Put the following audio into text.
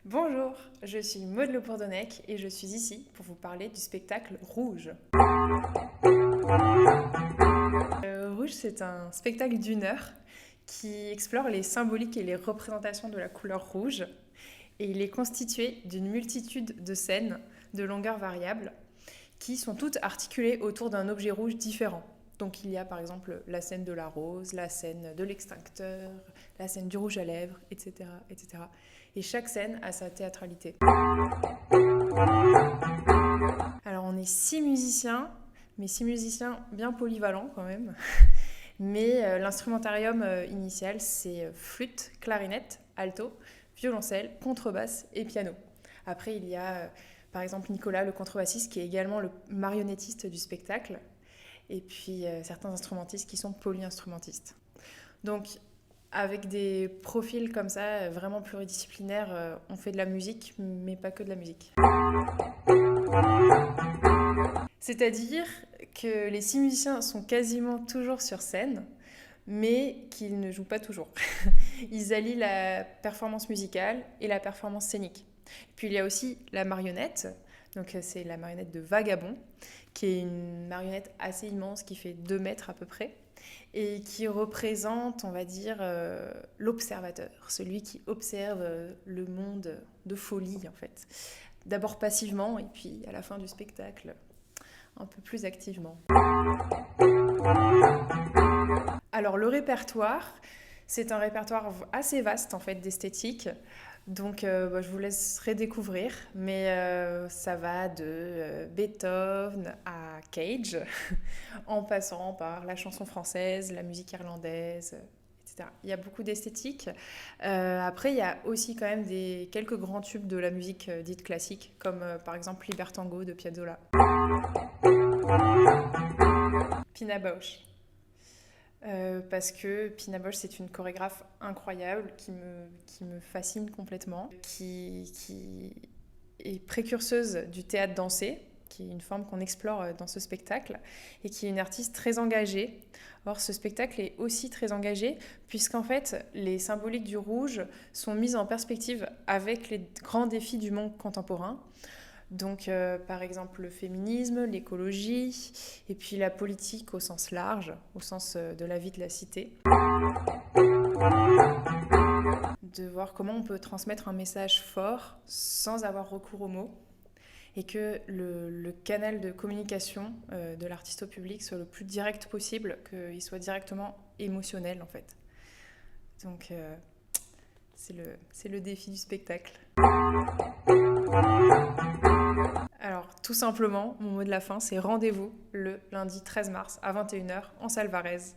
Bonjour, je suis Maud Le Bourdonnec et je suis ici pour vous parler du spectacle Rouge. Rouge, c'est un spectacle d'1 heure qui explore les symboliques et les représentations de la couleur rouge. Et il est constitué d'une multitude de scènes de longueur variable qui sont toutes articulées autour d'un objet rouge différent. Donc il y a par exemple la scène de la rose, la scène de l'extincteur, la scène du rouge à lèvres, etc., etc. Et chaque scène a sa théâtralité. Alors on est 6 musiciens, mais 6 musiciens bien polyvalents quand même. Mais l'instrumentarium initial, c'est flûte, clarinette, alto, violoncelle, contrebasse et piano. Après, il y a par exemple Nicolas, le contrebassiste, qui est également le marionnettiste du spectacle. Et puis certains instrumentistes qui sont polyinstrumentistes. Donc, avec des profils comme ça, vraiment pluridisciplinaires, on fait de la musique, mais pas que de la musique. C'est-à-dire que les 6 musiciens sont quasiment toujours sur scène, mais qu'ils ne jouent pas toujours. Ils allient la performance musicale et la performance scénique. Puis il y a aussi la marionnette, donc c'est la marionnette de Vagabond, qui est une marionnette assez immense qui fait 2 mètres à peu près, et qui représente, on va dire, l'observateur, celui qui observe le monde de folie en fait. D'abord passivement et puis à la fin du spectacle, un peu plus activement. Alors le répertoire, c'est un répertoire assez vaste en fait d'esthétique. Donc je vous laisserai découvrir, mais ça va de Beethoven à Cage, en passant par la chanson française, la musique irlandaise, etc. Il y a beaucoup d'esthétique. Après, il y a aussi quand même quelques grands tubes de la musique dite classique, comme par exemple Libertango de Piazzolla. Pina Bausch. Parce que Pina Bausch, c'est une chorégraphe incroyable qui me fascine complètement, qui est précurseuse du théâtre dansé, qui est une forme qu'on explore dans ce spectacle, et qui est une artiste très engagée. Or, ce spectacle est aussi très engagé, puisqu'en fait, les symboliques du rouge sont mises en perspective avec les grands défis du monde contemporain. Donc, par exemple, le féminisme, l'écologie, et puis la politique au sens large, au sens de la vie de la cité. De voir comment on peut transmettre un message fort sans avoir recours aux mots, et que le canal de communication de l'artiste au public soit le plus direct possible, qu'il soit directement émotionnel en fait. Donc, c'est le défi du spectacle. Alors, tout simplement, mon mot de la fin, c'est rendez-vous le lundi 13 mars à 21 h en salle Varèse.